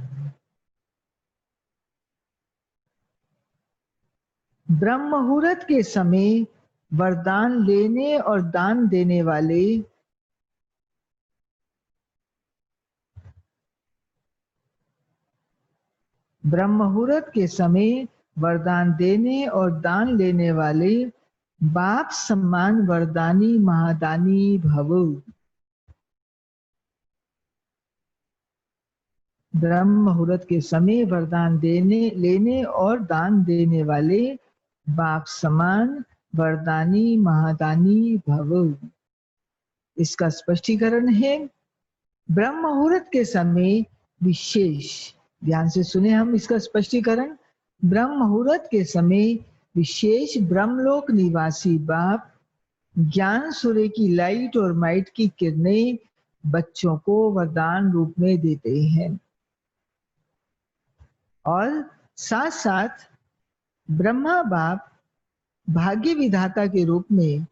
ब्रह्म मुहूर्त के समय वरदान लेने और दान देने वाले ब्रह्म मुहूर्त के समय वरदान देने और दान लेने वाले बाप सम्मान वरदानी महादानी भव। ब्रह्म मुहूर्त के समय वरदान देने लेने और दान देने वाले बाप समान वरदानी महादानी भव। इसका स्पष्टीकरण है ब्रह्म मुहूर्त के समय विशेष, ध्यान से सुने हम इसका स्पष्टीकरण। ब्रह्म मुहूर्त के समय विशेष ब्रह्मलोक निवासी बाप ज्ञान सूर्य की लाइट और माइट की किरणें बच्चों को वरदान रूप में देते हैं और साथ साथ ब्रह्मा बाप भाग्य विधाता के रूप में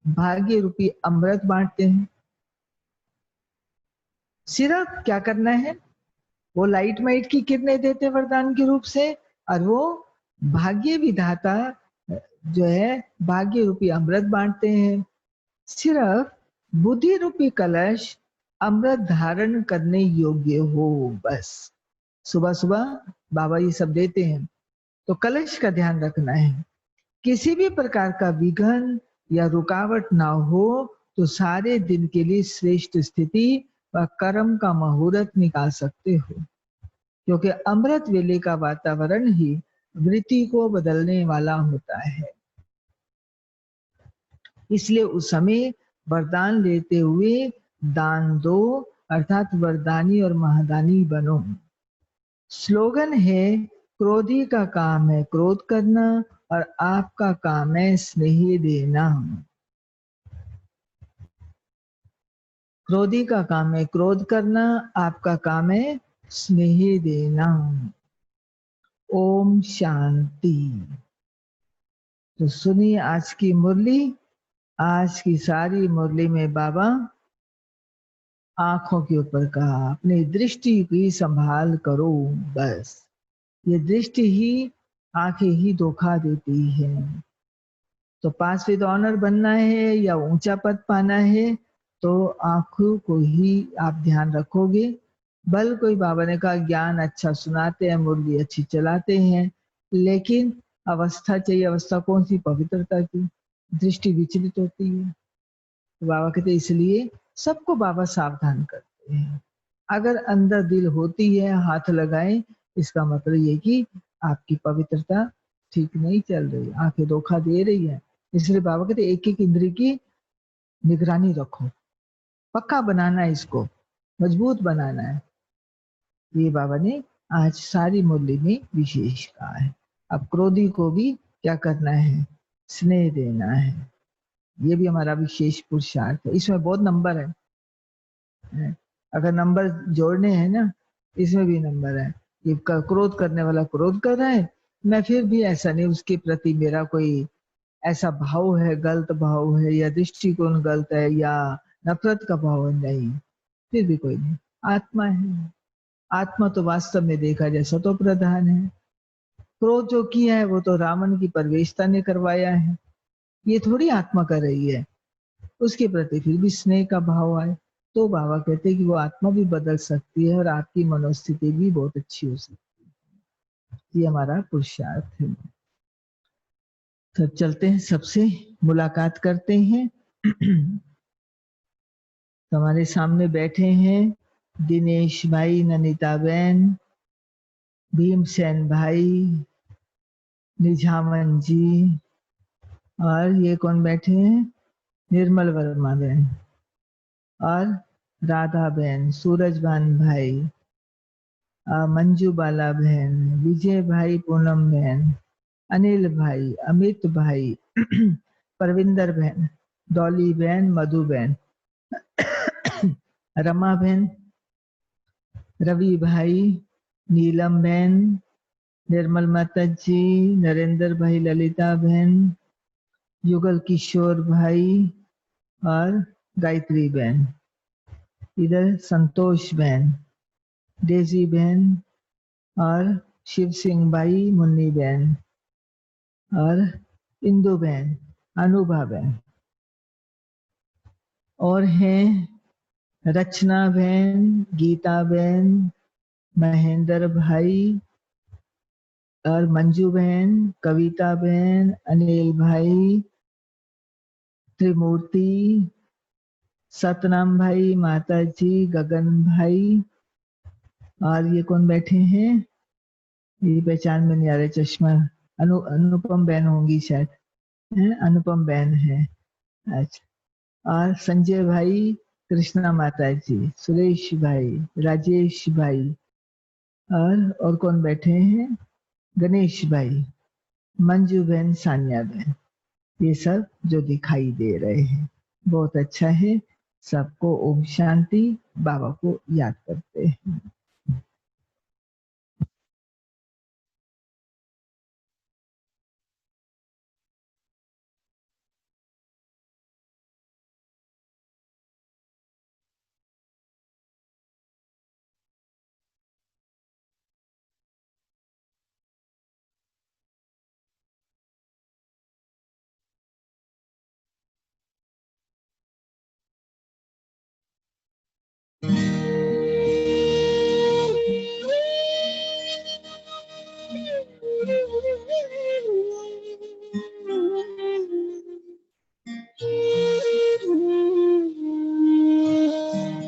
भाग्य रूपी अमृत बांटते हैं। सिर्फ क्या करना है, वो लाइट माइट की किरणें देते हैं वरदान के रूप से और वो भाग्य विधाता जो है भाग्य रूपी अमृत बांटते हैं। सिर्फ बुद्धि रूपी कलश अमृत धारण करने योग्य हो, बस। सुबह सुबह बाबा ये सब देते हैं तो कलश का ध्यान रखना है। किसी भी प्रकार का विघ्न या रुकावट ना हो तो सारे दिन के लिए श्रेष्ठ स्थिति व कर्म का मुहूर्त निकाल सकते हो, क्योंकि अमृत वेले का वातावरण ही वृत्ति को बदलने वाला होता है। इसलिए उस समय वरदान लेते हुए दान दो, अर्थात वरदानी और महादानी बनो। स्लोगन है क्रोधी का काम है क्रोध करना और आपका काम है स्नेह देना। क्रोधी का काम है क्रोध करना, आपका काम है स्नेह देना। ओम शांति। तो सुनिए आज की मुरली। आज की सारी मुरली में बाबा आंखों के ऊपर कहा अपनी दृष्टि की संभाल करो। बस ये दृष्टि ही, आंखें ही धोखा देती है। तो पास विद ऑनर बनना है या ऊंचा पद पाना है तो आंखों को ही आप ध्यान रखोगे। बल कोई बाबा ने कहा ज्ञान अच्छा सुनाते हैं, मुरली अच्छी चलाते हैं, लेकिन अवस्था चाहिए। अवस्था कौन सी? पवित्रता की। दृष्टि विचलित होती है। तो बाबा कहते इसलिए सबको बाबा सावधान करते हैं। अगर अंदर दिल होती है, हाथ लगाएं, इसका मतलब ये कि आपकी पवित्रता ठीक नहीं चल रही, आंखें धोखा दे रही है। इसलिए बाबा कहते एक एक इंद्रिय की निगरानी रखो, पक्का बनाना है, इसको मजबूत बनाना है। ये बाबा ने आज सारी मुरली में विशेष कहा है। अब क्रोधी को भी क्या करना है? स्नेह देना है। ये भी हमारा विशेष पुरुषार्थ है। इसमें बहुत नंबर है। अगर नंबर जोड़ने हैं ना, इसमें भी नंबर है। ये क्रोध करने वाला क्रोध कर रहा है, मैं फिर भी ऐसा नहीं, उसके प्रति मेरा कोई ऐसा भाव है, गलत भाव है, या दृष्टिकोण गलत है, या नफरत का भाव है, नहीं, फिर भी कोई नहीं। आत्मा है। आत्मा तो वास्तव में देखा जाए सतो प्रधान है। क्रोध जो किया है वो तो रावण की परवेशता ने करवाया है, ये थोड़ी आत्मा कर रही है। उसके प्रति फिर भी स्नेह का भाव आए तो बाबा कहते हैं कि वो आत्मा भी बदल सकती है और आपकी मनोस्थिति भी बहुत अच्छी हो सकती है। ये हमारा पुरुषार्थ है। तो चलते हैं, सबसे मुलाकात करते हैं। तो हमारे सामने बैठे हैं दिनेश भाई, ननीता बहन, भीमसेन भाई, निझामन जी, और ये कौन बैठे हैं? निर्मल वर्मा बहन और राधा बहन, सूरजभान भाई, मंजू बाला बहन, विजय भाई, पूनम बहन, अनिल भाई, अमित भाई, परविंदर बहन, डॉली बहन, मधु बहन, रमा बहन, रवि भाई, नीलम बहन, निर्मल माता जी, नरेंद्र भाई, ललिता बहन, युगल किशोर भाई और गायत्री बहन। इधर संतोष बहन, डेजी बहन और शिव सिंह भाई, मुन्नी बहन और इंदु बहन, अनुभा बहन, और हैं रचना बहन, गीता बहन, महेंद्र भाई और मंजू बहन, कविता बहन, अनिल भाई, त्रिमूर्ति, सतनाम भाई, माता जी, गगन भाई, और ये कौन बैठे हैं? ये पहचान में नहीं आ रहा, चश्मा, अनुपम बहन होंगी शायद, है अनुपम बहन है। अच्छा, और संजय भाई, कृष्णा माता जी, सुरेश भाई, राजेश भाई, और कौन बैठे हैं? गणेश भाई, मंजू बहन, सानिया बहन। ये सब जो दिखाई दे रहे हैं बहुत अच्छा है। सबको ओम शांति। बाबा को याद करते हैं।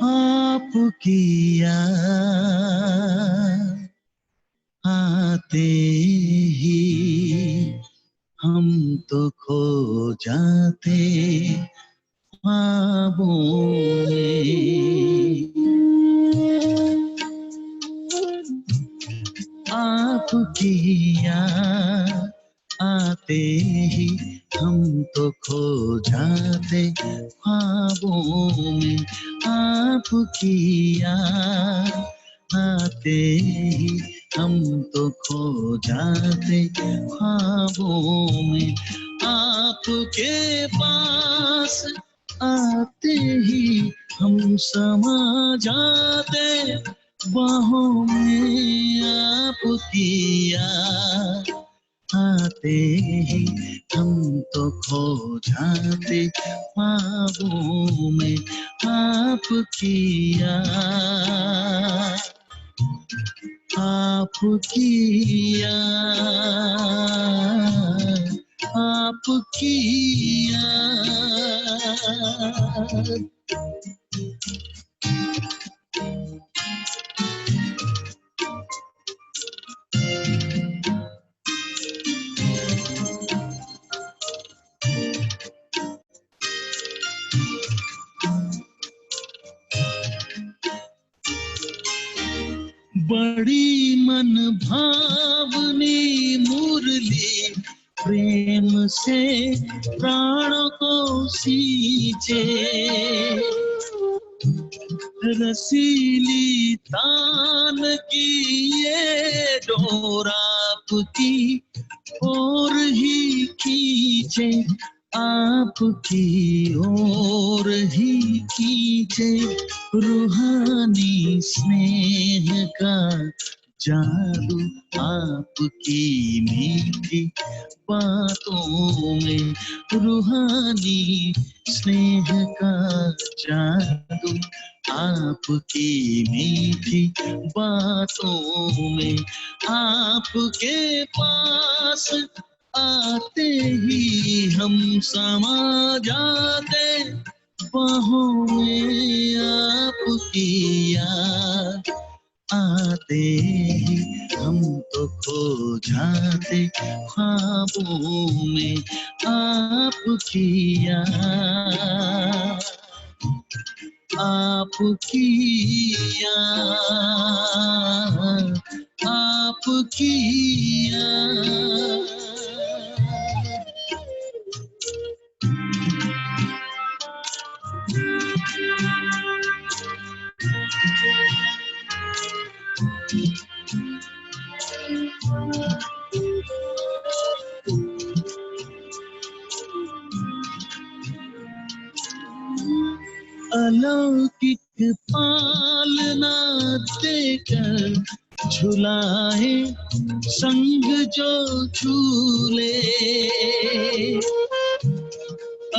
आपकी याद आते ही हम तो खो जाते ख्वाबों में। आपकी याद आते ही हम तो खो जाते ख्वाबों में। आपकी याद आते ही हम तो खो जाते ख्वाबों में, आपके पास आते ही हम समा जाते बाहों में, आपकी याद आते ही हम तो खो जाते ख्वाबों में, आपकी याद, आपकी याद, आपकी याद। बड़ी मन भावनी मुरली प्रेम से प्राणों को सींचे, रसीली तान की ये डोर आपकी ओर ही खींचे, आपकी ओर ही खींचे, रूहानी स्नेह का जादू आपकी मीठी बातों में, रूहानी स्नेह का जादू आपकी मीठी बातों में, आपके पास आते ही हम समा जाते बाहों में, आपकी याद आते ही हम तो खो जाते ख्वाबों में, आपकी याद, आपकी याद, आपकी याद। अलौकिक पालना देकर झुलाए संग जो झूले,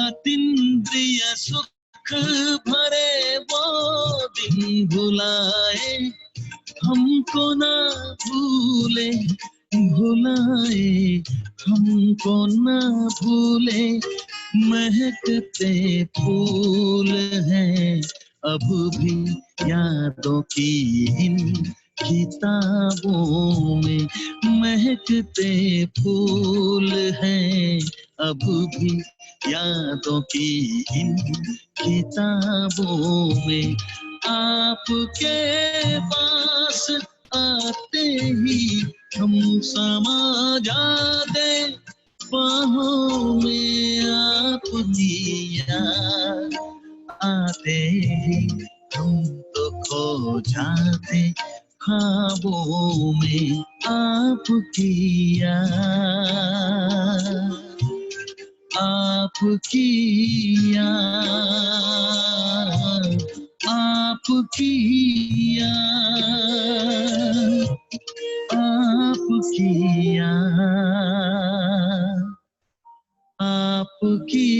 अतीन्द्रिय सुख भरे वो दिन भुलाए, हमको ना भूले, भुलाए हमको ना भूले, महकते फूल हैं अब भी यादों की इन किताबों में, महकते फूल हैं अब भी यादों की इन किताबों में, आपके पास आते ही हम समा जाते बाहों में, आपकी याद आते ही हम तो खो जाते ख्वाबों में, आपकी याद, आपकी याद, आपकी याद, आपकी याद, आपकी